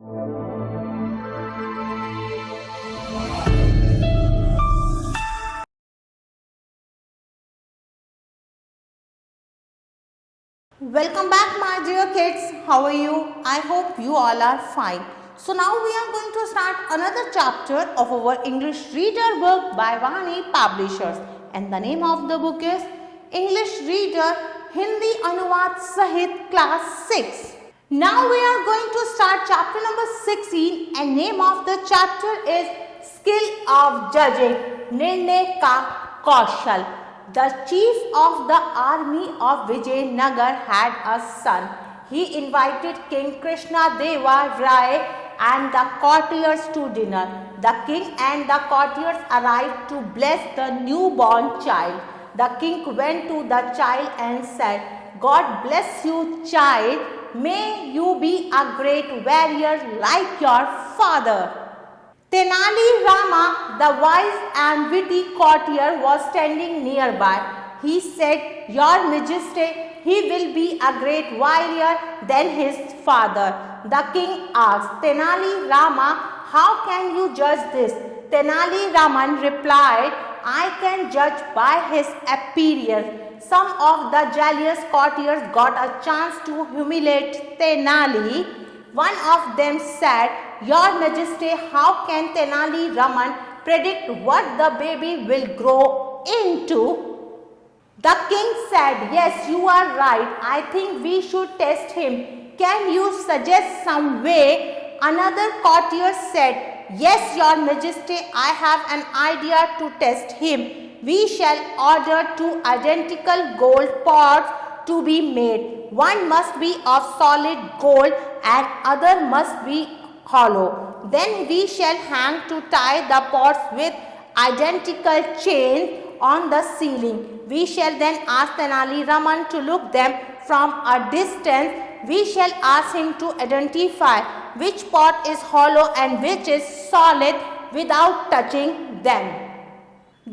Welcome back, my dear kids. How are you? I hope you all are fine. So now we are going to start another chapter of our English reader book by Vani Publishers, and the name of the book is English Reader Hindi Anuvad Sahit Class 6. Now we are going to start chapter number 16, and name of the chapter is Skill of Judging, Nirnay Ka Kaushal. The chief of the army of Vijayanagar had a son. He invited King Krishna Deva Rai and the courtiers to dinner. The king and the courtiers arrived to bless the newborn child. The king went to the child and said, "God bless you, child. May you be a great warrior like your father." Tenali Rama, the wise and witty courtier, was standing nearby. He said, "Your Majesty, he will be a great warrior than his father." The king asked Tenali Rama, "How can you judge this?" Tenali Raman replied, "I can judge by his appearance." Some of the jealous courtiers got a chance to humiliate Tenali. One of them said, "Your Majesty, how can Tenali Raman predict what the baby will grow into?" The king said, "Yes, you are right. I think we should test him. Can you suggest some way?" Another courtier said, "Yes, your Majesty, I have an idea to test him. We shall order 2 identical gold pots to be made. One must be of solid gold and other must be hollow. Then we shall hang to tie the pots with identical chains on the ceiling. We shall then ask Tenali Raman to look them from a distance. We shall ask him to identify which pot is hollow and which is solid without touching them."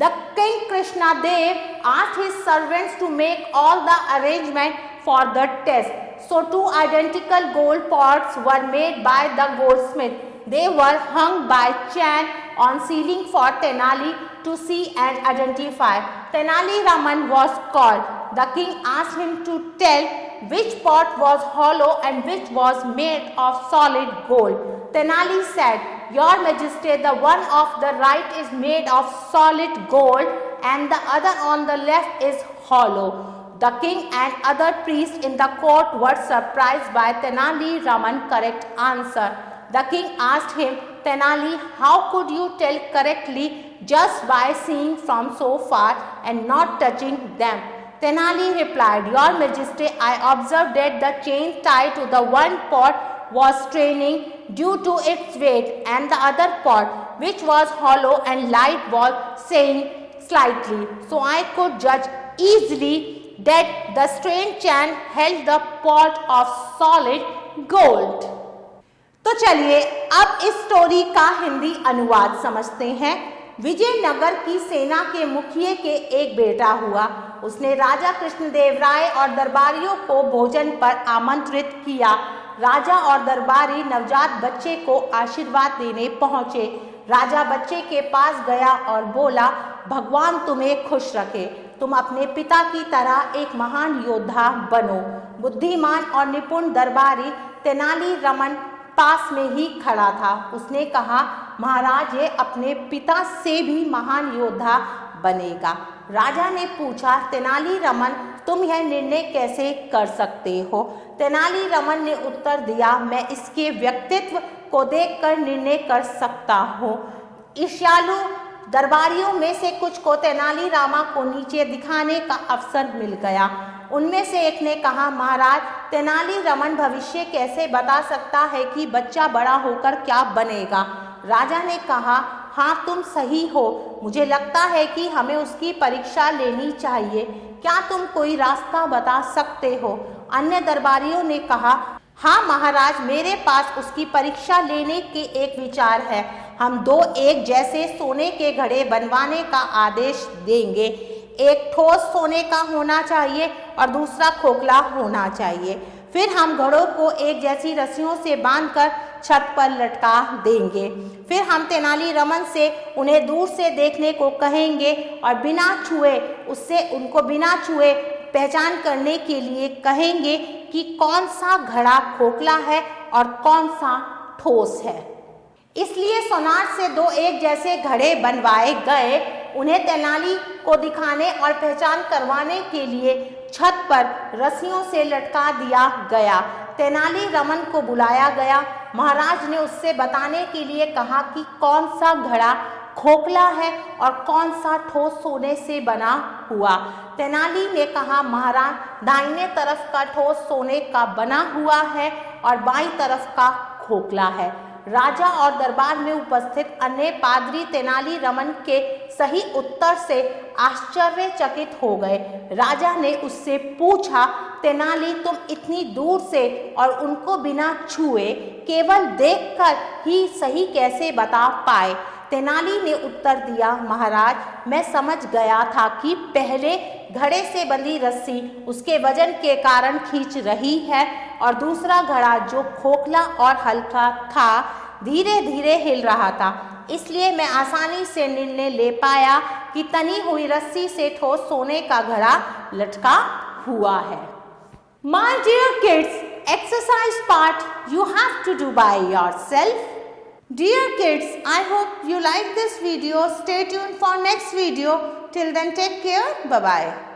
The king Krishna Dev asked his servants to make all the arrangement for the test. So 2 identical gold pots were made by the goldsmith. They were hung by chain on ceiling for Tenali to see and identify. Tenali Raman was called. The king asked him to tell which pot was hollow and which was made of solid gold. Tenali said, "Your Majesty, the one of the right is made of solid gold and the other on the left is hollow." The king and other priests in the court were surprised by Tenali Raman's correct answer. The king asked him, "Tenali, how could you tell correctly just by seeing from so far and not touching them?" Tenali replied, "Your Majesty, I observed that the chain tied to the one pot was straining due to its weight, and the other pot, which was hollow and light, was swaying slightly. So I could judge easily that the strained chain held the pot of solid gold." तो चलिए अब इस story का हिंदी अनुवाद समझते हैं। विजयनगर की सेना के मुखिए के एक बेटा हुआ। उसने राजा कृष्णदेव राय और दरबारियों को भोजन पर आमंत्रित किया। राजा और दरबारी नवजात बच्चे को आशीर्वाद देने पहुंचे। राजा बच्चे के पास गया और बोला, "भगवान तुम्हें खुश रखे। तुम अपने पिता की तरह एक महान योद्धा बनो।" बुद्धिमान और निपुण दरबारी तेनाली रमन पास में ही खड़ा था। उसने कहा, "महाराज, ये अपने पिता से भी महान योद्धा बनेगा।" राजा ने पूछा, "तेनाली रमन, तुम यह निर्णय कैसे कर सकते हो?" तेनाली रमन ने उत्तर दिया, "मैं इसके व्यक्तित्व को देखकर निर्णय कर सकता हूँ।" ईर्ष्यालु दरबारियों में से कुछ को तेनाली रामा को नीचे दिखाने का अवसर मिल गया। उनमें से एक ने कहा, "महाराज, तेनाली रमन भविष्य कैसे बता सकता है कि बच्चा बड़ा होकर क्या बनेगा?" राजा ने कहा, "हाँ, तुम सही हो। मुझे लगता है कि हमें उसकी परीक्षा लेनी चाहिए। क्या तुम कोई रास्ता बता सकते हो?" अन्य दरबारियों ने कहा, "हाँ महाराज, मेरे पास उसकी परीक्षा लेने के एक विचार है। हम 2 एक जैसे सोने के घड़े बनवाने का आदेश देंगे। एक ठोस सोने का होना चाहिए और दूसरा खोखला होना चाहिए। फिर हम घड़ों को एक जैसी रस्सियों से बांधकर छत पर लटका देंगे। फिर हम तेनालीरामन से उन्हें दूर से देखने को कहेंगे और उनको बिना छुए पहचान करने के लिए कहेंगे कि कौन सा घड़ा खोखला है और कौन सा ठोस है। इसलिए सोनार से 2 एक जैसे घड़े बनवाए गए। उन्हें तेनाली को दिखाने और पहचान करवाने के लिए छत पर रस्सियों से लटका दिया गया। तेनालीरामन को बुलाया गया। महाराज ने उससे बताने के लिए कहा कि कौन सा घड़ा खोखला है और कौन सा ठोस सोने से बना हुआ। तेनाली ने कहा, महाराज, दाहिने तरफ का ठोस सोने का बना हुआ है और बाईं तरफ का खोखला है। राजा और दरबार में उपस्थित अन्य पादरी तेनालीरामन के सही उत्तर से आश्चर्यचकित हो गए। राजा ने उससे पूछा, तेनाली, तुम इतनी दूर से और उनको बिना छुए केवल देखकर ही सही कैसे बता पाए? तेनाली ने उत्तर दिया, महाराज, मैं समझ गया था कि पहले घड़े से बंधी रस्सी उसके वजन के कारण खींच रही है और दूसरा घड़ा जो खोखला और हल्का था धीरे धीरे हिल रहा था। इसलिए मैं आसानी से निर्णय ले पाया कि तनी हुई रस्सी से ठोस सोने का घड़ा लटका हुआ है। My dear kids, exercise part you have to do by yourself. Dear kids, I hope you like this video. Stay tuned for next video. Till then, take care. Bye-bye.